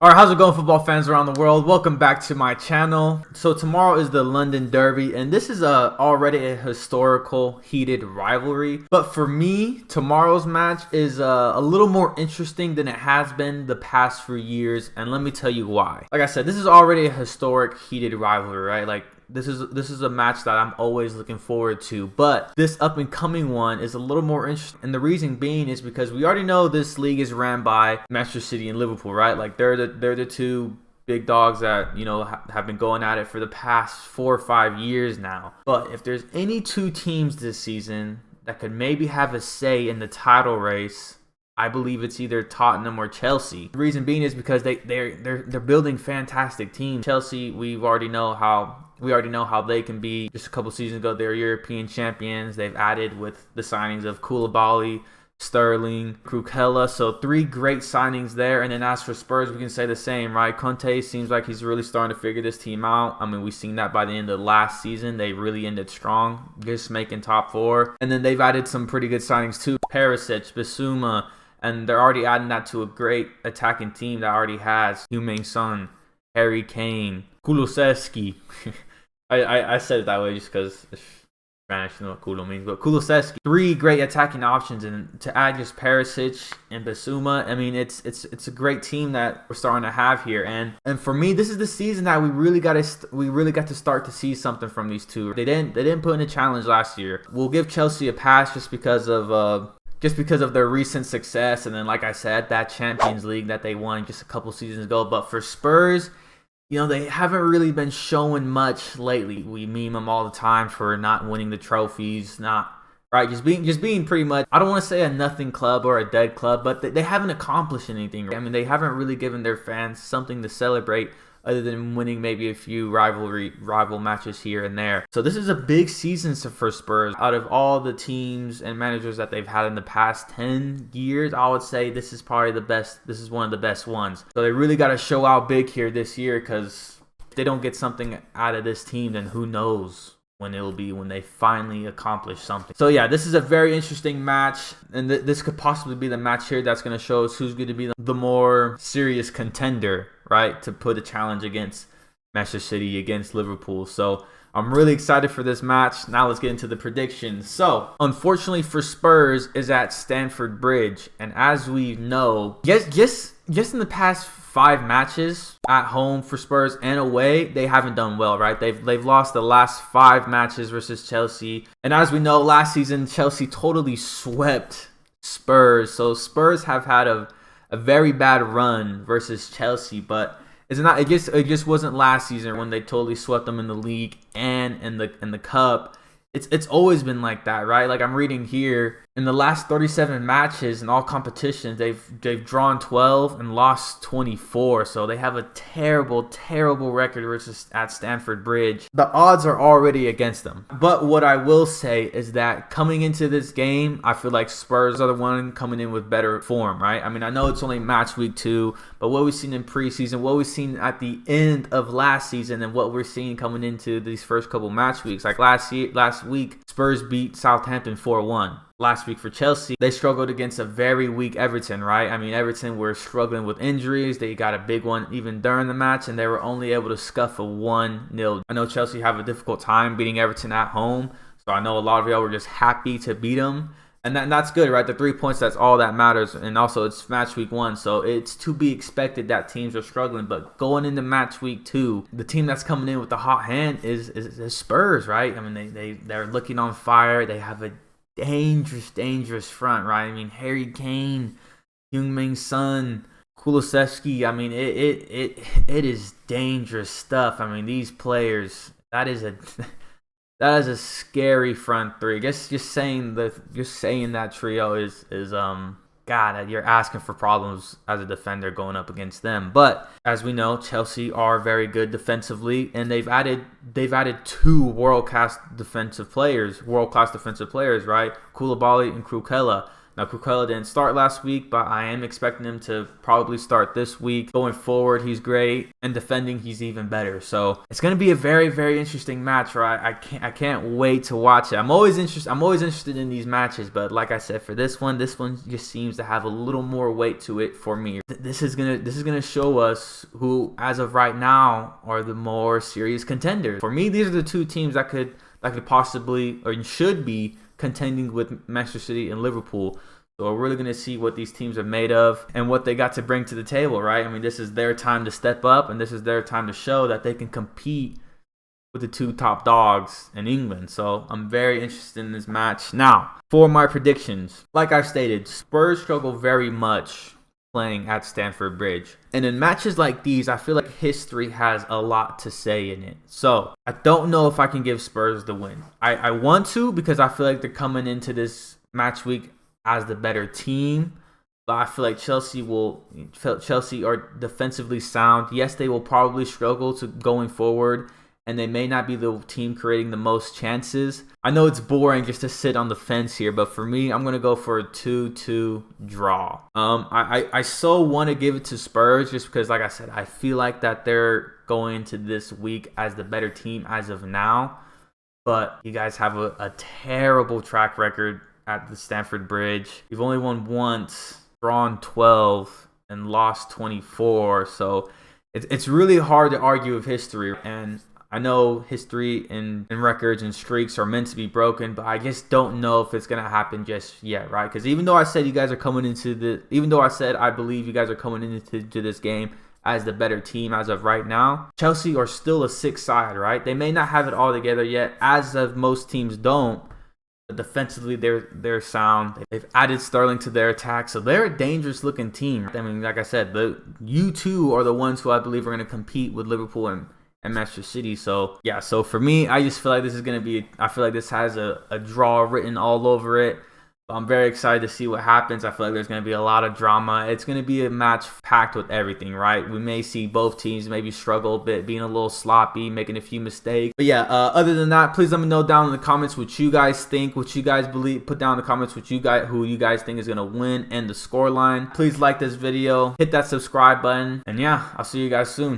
Alright, how's it going, football fans around the world? Welcome back to my channel. So tomorrow is the London Derby, and this is already a historical, heated rivalry. But for me, tomorrow's match is a little more interesting than it has been the past few years, and let me tell you why. Like I said, this is already a historic, heated rivalry, right? Like, this is a match that I'm always looking forward to, but this up and coming one is a little more interesting, and the reason being is because we already know this league is ran by Manchester City and Liverpool, right? Like they're the two big dogs that have been going at it for the past 4 or 5 years now. But if there's any two teams this season that could maybe have a say in the title race, I believe it's either Tottenham or Chelsea. The reason being is because they're building fantastic teams. Chelsea, we already know how they can be. Just a couple seasons ago, they were European champions. They've added with the signings of Koulibaly, Sterling, Krukella. So 3 great signings there. And then as for Spurs, we can say the same, right? Conte seems like he's really starting to figure this team out. I mean, we've seen that by the end of last season. They really ended strong, just making top 4. And then they've added some pretty good signings too. Perisic, Bissouma. And they're already adding that to a great attacking team that already has Heung-min Son, Harry Kane, Kulusevski. I said it that way just because Spanish, you know what Kulo means. But Kulusevski, 3 great attacking options, and to add just Perisic and Bissouma, I mean it's a great team that we're starting to have here. And for me, this is the season that we really got to start to see something from these two. They didn't put in a challenge last year. We'll give Chelsea a pass just because of their recent success, and then like I said, that Champions League that they won just a couple seasons ago. But for Spurs, they haven't really been showing much lately. We meme them all the time for not winning the trophies, just being pretty much, I don't want to say a nothing club or a dead club, but they haven't accomplished anything. I mean, they haven't really given their fans something to celebrate other than winning maybe a few rival matches here and there. So this is a big season for Spurs. Out of all the teams and managers that they've had in the past 10 years, I would say this is probably the best. This is one of the best ones. So they really got to show out big here this year, because if they don't get something out of this team, then who knows when it'll be when they finally accomplish something. So yeah, this is a very interesting match, and this could possibly be the match here that's going to show us who's going to be the more serious contender, right, to put a challenge against Manchester City, against Liverpool. So I'm really excited for this match. Now let's get into the predictions. So unfortunately for Spurs is at Stamford Bridge, and as we know, just in the past 5 matches at home for Spurs and away, they haven't done well, right? They've lost the last 5 matches versus Chelsea, and as we know, last season Chelsea totally swept Spurs. So Spurs have had a very bad run versus Chelsea, but it just wasn't last season when they totally swept them in the league and in the cup. It's always been like that, right? Like I'm reading here, in the last 37 matches in all competitions, they've drawn 12 and lost 24. So they have a terrible record versus at Stamford Bridge. The odds are already against them. But what I will say is that coming into this game, I feel like Spurs are the one coming in with better form, right? I mean, I know it's only match week 2, but what we've seen in preseason, what we've seen at the end of last season, and what we're seeing coming into these first couple match weeks, like last week, Spurs beat Southampton 4-1. Last week for Chelsea, they struggled against a very weak Everton, right? I mean, Everton were struggling with injuries. They got a big one even during the match, and they were only able to scuff a 1-0. I know Chelsea have a difficult time beating Everton at home, so I know a lot of y'all were just happy to beat them. And that's good, right? The 3 points, that's all that matters. And also, it's match week 1, so it's to be expected that teams are struggling. But going into match week 2, the team that's coming in with the hot hand is Spurs, right? I mean, they're looking on fire. They have a dangerous front, right? I mean, Harry Kane, Heung-min Son, Kulusevski. I mean, it is dangerous stuff. I mean, these players, that is a scary front 3. Just saying that trio is God, you're asking for problems as a defender going up against them. But as we know, Chelsea are very good defensively, and they've added 2 world-class defensive players, right? Koulibaly and Krukella. Now, Cucurella didn't start last week, but I am expecting him to probably start this week. Going forward, he's great, and defending, he's even better. So it's going to be a very, very interesting match, right? I can't wait to watch it. I'm always interested in these matches, but like I said, for this one just seems to have a little more weight to it for me. This is gonna show us who, as of right now, are the more serious contenders. For me, these are the two teams that could possibly or should be contending with Manchester City and Liverpool. So we're really going to see what these teams are made of and what they got to bring to the table, right? I mean, this is their time to step up, and this is their time to show that they can compete with the two top dogs in England. So I'm very interested in this match. Now, for my predictions, like I've stated, Spurs struggle very much playing at Stamford Bridge. And in matches like these, I feel like history has a lot to say in it. So I don't know if I can give Spurs the win. I want to, because I feel like they're coming into this match week as the better team. But I feel like Chelsea are defensively sound. Yes, they will probably struggle to going forward, and they may not be the team creating the most chances. I know it's boring just to sit on the fence here, but for me, I'm going to go for a 2-2 draw. I so want to give it to Spurs just because, like I said, I feel like that they're going into this week as the better team as of now. But you guys have a terrible track record at the Stamford Bridge. You've only won once, drawn 12, and lost 24. So it's really hard to argue with history. And I know history and records and streaks are meant to be broken, but I just don't know if it's going to happen just yet, right? Because even though I said I believe you guys are coming into this game as the better team as of right now, Chelsea are still a 6 side, right? They may not have it all together yet, as of most teams don't. But defensively, they're sound. They've added Sterling to their attack, so they're a dangerous looking team. I mean, like I said, you two are the ones who I believe are going to compete with Liverpool and Manchester City. So yeah, so for me, I just feel like this is going to be, I feel like this has a draw written all over it. But I'm very excited to see what happens. I feel like there's going to be a lot of drama. It's going to be a match packed with everything, right? We may see both teams maybe struggle a bit, being a little sloppy, making a few mistakes. But yeah, other than that, please let me know down in the comments what you guys think, what you guys believe. Put down in the comments who you guys think is going to win and the scoreline. Please like this video, hit that subscribe button, and yeah, I'll see you guys soon.